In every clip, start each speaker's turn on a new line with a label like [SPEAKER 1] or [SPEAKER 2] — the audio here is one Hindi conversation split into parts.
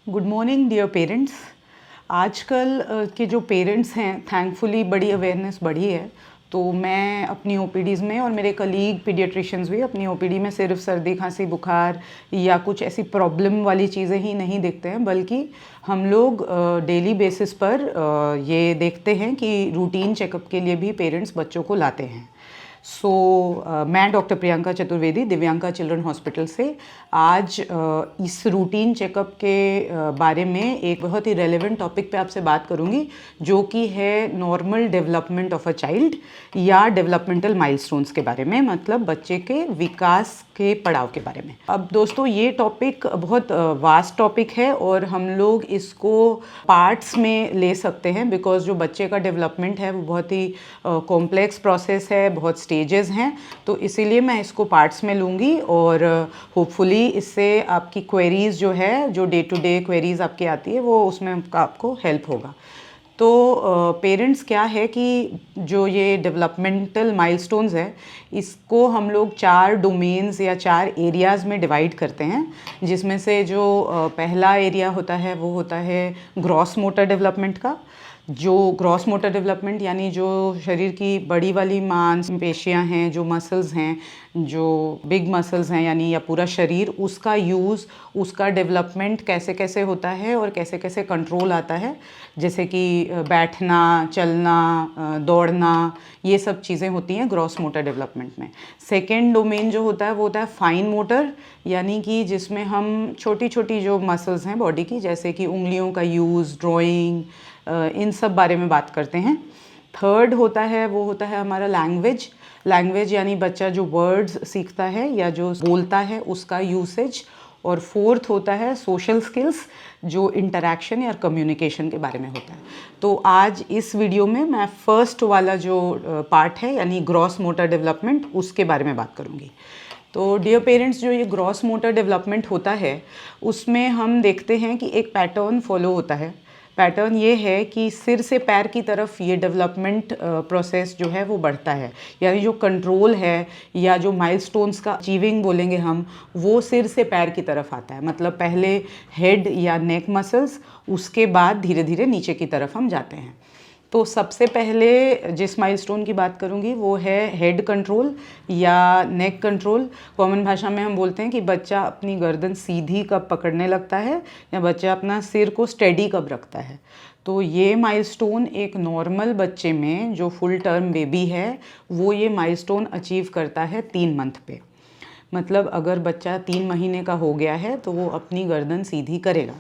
[SPEAKER 1] Good morning dear parents. आजकल के जो पेरेंट्स हैं, थैंकफुली बड़ी अवेयरनेस बढ़ी है। तो मैं अपनी ओपीडीज़ में और मेरे कलीग पीडियाट्रिशियंस भी अपनी ओपीडी में सिर्फ सर्दी खांसी बुखार या कुछ ऐसी प्रॉब्लम वाली चीज़ें ही नहीं देखते हैं, बल्कि हम लोग डेली बेसिस पर ये देखते हैं कि रूटीन चेकअप के लिए भी पेरेंट्स बच्चों को लाते हैं। मैं doctor Priyanka Chaturvedi Divyanka children hospital से आज इस रूटीन चेकअप के बारे में एक बहुत ही रेलेवेंट टॉपिक पे आपसे बात करूँगी, जो कि है normal development of a child या डेवलपमेंटल माइलस्टोन्स के बारे में, मतलब बच्चे के विकास के पड़ाव के बारे में। अब दोस्तों, ये टॉपिक बहुत वास्ट टॉपिक है और हम लोग इसको पार्ट्स में ले सकते हैं, बिकॉज जो बच्चे का डेवलपमेंट है वो बहुत ही कॉम्प्लेक्स प्रोसेस है, बहुत स्टेजेस हैं। तो इसीलिए मैं इसको पार्ट्स में लूँगी और होपफुली इससे आपकी क्वेरीज़ जो है, जो डे टू डे क्वेरीज़ आपकी आती है, वो उसमें आपको हेल्प होगा। तो पेरेंट्स क्या है कि जो ये डेवलपमेंटल माइलस्टोन्स है, इसको हम लोग 4 डोमेन्स या 4 एरियाज़ में डिवाइड करते हैं, जिसमें से जो पहला एरिया होता है वो होता है ग्रॉस मोटर डेवलपमेंट का। जो ग्रॉस मोटर डेवलपमेंट यानी जो शरीर की बड़ी वाली मांसपेशियां हैं, जो मसल्स हैं, जो बिग मसल्स हैं यानी या पूरा शरीर, उसका यूज़, उसका डेवलपमेंट कैसे कैसे होता है और कैसे कैसे कंट्रोल आता है, जैसे कि बैठना, चलना, दौड़ना, ये सब चीज़ें होती हैं ग्रॉस मोटर डेवलपमेंट में। सेकेंड डोमेन जो होता है वो होता है फाइन मोटर, यानी कि जिसमें हम छोटी छोटी जो मसल्स हैं बॉडी की, जैसे कि उंगलियों का यूज़, ड्राइंग, इन सब बारे में बात करते हैं। थर्ड होता है वो होता है हमारा लैंग्वेज यानी बच्चा जो वर्ड्स सीखता है या जो बोलता है उसका यूसेज। और फोर्थ होता है सोशल स्किल्स, जो इंटरेक्शन या कम्युनिकेशन के बारे में होता है। तो आज इस वीडियो में मैं फर्स्ट वाला जो पार्ट है यानी ग्रॉस मोटर डेवलपमेंट, उसके बारे में बात करूँगी। तो डियर पेरेंट्स, जो ये ग्रॉस मोटर डेवलपमेंट होता है उसमें हम देखते हैं कि एक पैटर्न फॉलो होता है। पैटर्न ये है कि सिर से पैर की तरफ ये डेवलपमेंट प्रोसेस जो है वो बढ़ता है, यानी जो कंट्रोल है या जो माइलस्टोन्स का अचीविंग बोलेंगे हम, वो सिर से पैर की तरफ आता है। मतलब पहले हेड या नेक मसल्स, उसके बाद धीरे धीरे नीचे की तरफ हम जाते हैं। तो सबसे पहले जिस माइलस्टोन की बात करूँगी वो है हेड कंट्रोल या नेक कंट्रोल। कॉमन भाषा में हम बोलते हैं कि बच्चा अपनी गर्दन सीधी कब पकड़ने लगता है या बच्चा अपना सिर को स्टेडी कब रखता है। तो ये माइलस्टोन एक नॉर्मल बच्चे में, जो फुल टर्म बेबी है, वो ये माइलस्टोन अचीव करता है 3 मंथ पे। मतलब अगर बच्चा 3 महीने का हो गया है तो वो अपनी गर्दन सीधी करेगा,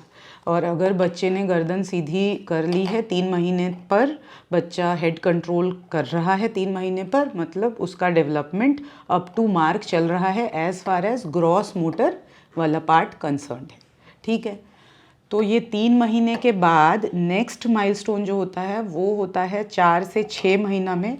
[SPEAKER 1] और अगर बच्चे ने गर्दन सीधी कर ली है 3 महीने पर, बच्चा हेड कंट्रोल कर रहा है 3 महीने पर, मतलब उसका डेवलपमेंट अप टू मार्क चल रहा है as far as gross motor वाला पार्ट कंसर्न्ड है। ठीक है। तो ये 3 महीने के बाद नेक्स्ट माइलस्टोन जो होता है वो होता है 4 से 6 महीना में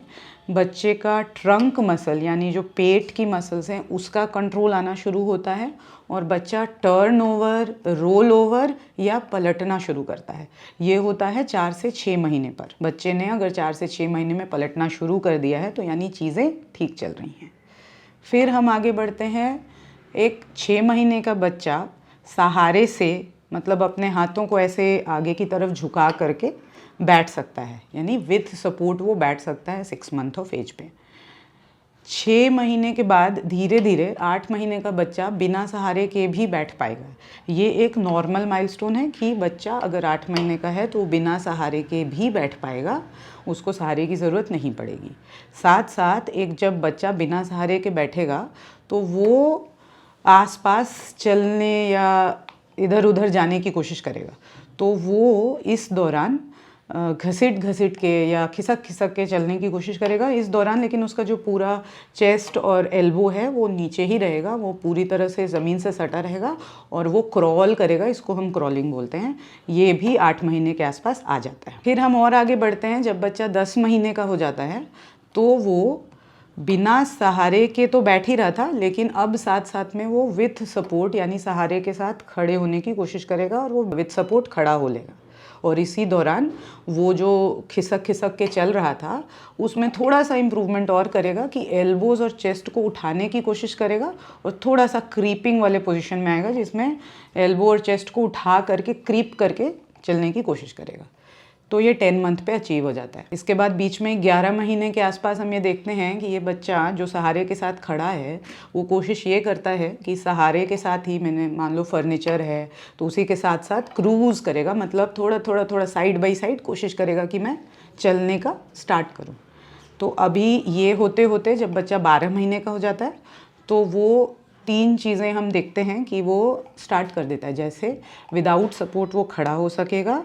[SPEAKER 1] बच्चे का ट्रंक मसल यानी जो पेट की मसल्स हैं उसका कंट्रोल आना शुरू होता है, और बच्चा टर्न ओवर, रोल ओवर या पलटना शुरू करता है। ये होता है 4 से 6 महीने पर। बच्चे ने अगर 4 से 6 महीने में पलटना शुरू कर दिया है तो यानी चीज़ें ठीक चल रही हैं। फिर हम आगे बढ़ते हैं। एक 6 महीने का बच्चा सहारे से, मतलब अपने हाथों को ऐसे आगे की तरफ झुका करके बैठ सकता है, यानी विथ सपोर्ट वो बैठ सकता है 6 मंथ ऑफ एज पे। 6 महीने के बाद धीरे धीरे 8 महीने का बच्चा बिना सहारे के भी बैठ पाएगा। ये एक नॉर्मल माइलस्टोन है कि बच्चा अगर 8 महीने का है तो बिना सहारे के भी बैठ पाएगा, उसको सहारे की ज़रूरत नहीं पड़ेगी। साथ साथ एक जब बच्चा बिना सहारे के बैठेगा तो वो आसपास चलने या इधर उधर जाने की कोशिश करेगा। तो वो इस दौरान घसीट घसीट के या खिसक खिसक के चलने की कोशिश करेगा इस दौरान, लेकिन उसका जो पूरा चेस्ट और एल्बो है वो नीचे ही रहेगा, वो पूरी तरह से ज़मीन से सटा रहेगा और वो क्रॉल करेगा। इसको हम क्रॉलिंग बोलते हैं। ये भी 8 महीने के आसपास आ जाता है। फिर हम और आगे बढ़ते हैं। जब बच्चा 10 महीने का हो जाता है तो वो बिना सहारे के तो बैठ ही रहा था, लेकिन अब साथ साथ में वो विथ सपोर्ट यानी सहारे के साथ खड़े होने की कोशिश करेगा और वो विथ सपोर्ट खड़ा हो लेगा। और इसी दौरान वो जो खिसक खिसक के चल रहा था उसमें थोड़ा सा इम्प्रूवमेंट और करेगा कि एल्बोज़ और चेस्ट को उठाने की कोशिश करेगा और थोड़ा सा क्रीपिंग वाले पोजीशन में आएगा, जिसमें एल्बो और चेस्ट को उठा करके क्रीप करके चलने की कोशिश करेगा। तो ये 10 मंथ पे अचीव हो जाता है। इसके बाद बीच में 11 महीने के आसपास हम ये देखते हैं कि ये बच्चा जो सहारे के साथ खड़ा है वो कोशिश ये करता है कि सहारे के साथ ही, मैंने मान लो फर्नीचर है तो उसी के साथ साथ क्रूज़ करेगा, मतलब थोड़ा थोड़ा थोड़ा साइड बाई साइड कोशिश करेगा कि मैं चलने का स्टार्ट करूँ। तो अभी ये होते होते जब बच्चा 12 महीने का हो जाता है तो वो 3 चीज़ें हम देखते हैं कि वो स्टार्ट कर देता है। जैसे विदाउट सपोर्ट वो खड़ा हो सकेगा,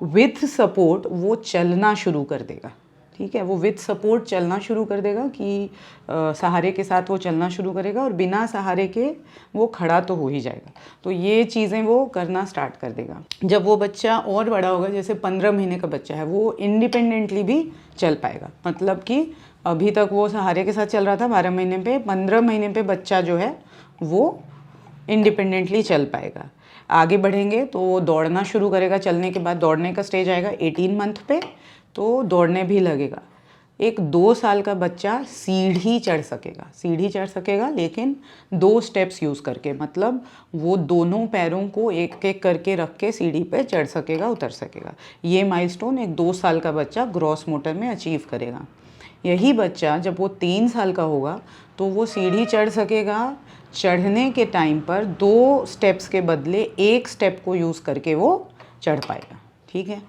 [SPEAKER 1] विथ सपोर्ट वो चलना शुरू कर देगा। ठीक है, वो विथ सपोर्ट चलना शुरू कर देगा कि सहारे के साथ वो चलना शुरू करेगा, और बिना सहारे के वो खड़ा तो हो ही जाएगा। तो ये चीज़ें वो करना स्टार्ट कर देगा। जब वो बच्चा और बड़ा होगा, जैसे 15 महीने का बच्चा है, वो इंडिपेंडेंटली भी चल पाएगा। मतलब कि अभी तक वो सहारे के साथ चल रहा था 12 महीने पे, 15 महीने पे बच्चा जो है वो इंडिपेंडेंटली चल पाएगा। आगे बढ़ेंगे तो वो दौड़ना शुरू करेगा। चलने के बाद दौड़ने का स्टेज आएगा 18 मंथ पे, तो दौड़ने भी लगेगा। एक 2 साल का बच्चा सीढ़ी चढ़ सकेगा, लेकिन 2 स्टेप्स यूज़ करके, मतलब वो दोनों पैरों को एक एक करके रख के सीढ़ी पे चढ़ सकेगा, उतर सकेगा। ये माइलस्टोन एक 2 साल का बच्चा ग्रॉस मोटर में अचीव करेगा। यही बच्चा जब वो 3 साल का होगा तो वो सीढ़ी चढ़ सकेगा। चढ़ने के टाइम पर 2 स्टेप्स के बदले 1 स्टेप को यूज़ करके वो चढ़ पाएगा। ठीक है,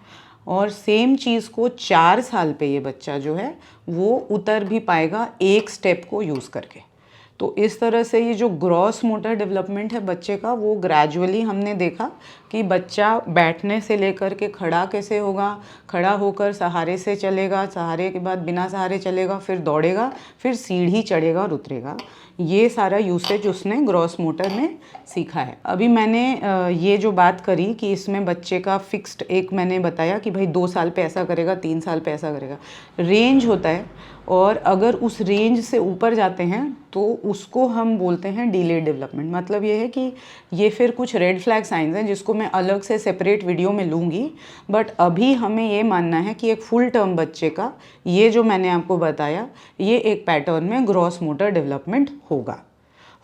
[SPEAKER 1] और सेम चीज़ को 4 साल पे ये बच्चा जो है वो उतर भी पाएगा 1 स्टेप को यूज़ करके। तो इस तरह से ये जो ग्रॉस मोटर डेवलपमेंट है बच्चे का, वो ग्रेजुअली हमने देखा कि बच्चा बैठने से लेकर के खड़ा कैसे होगा, खड़ा होकर सहारे से चलेगा, सहारे के बाद बिना सहारे चलेगा, फिर दौड़ेगा, फिर सीढ़ी चढ़ेगा और उतरेगा। ये सारा यूसेज उसने ग्रॉस मोटर में सीखा है। अभी मैंने ये जो बात करी कि इसमें बच्चे का फिक्स्ड, एक मैंने बताया कि भाई 2 साल पे ऐसा करेगा, 3 साल पे ऐसा करेगा, रेंज होता है। और अगर उस रेंज से ऊपर जाते हैं तो उसको हम बोलते हैं डिले डेवलपमेंट। मतलब ये है कि ये फिर कुछ रेड फ्लैग साइंस हैं जिसको मैं अलग से सेपरेट वीडियो में लूँगी। बट अभी हमें ये मानना है कि एक फुल टर्म बच्चे का ये जो मैंने आपको बताया, ये एक पैटर्न में ग्रॉस मोटर डेवलपमेंट होगा।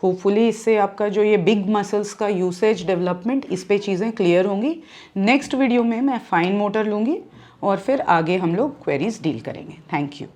[SPEAKER 1] होपफुली इससे आपका जो ये बिग मसल्स का यूसेज डेवलपमेंट, इस पे चीज़ें क्लियर होंगी। नेक्स्ट वीडियो में मैं फाइन मोटर लूँगी और फिर आगे हम लोग क्वेरीज डील करेंगे। Thank you.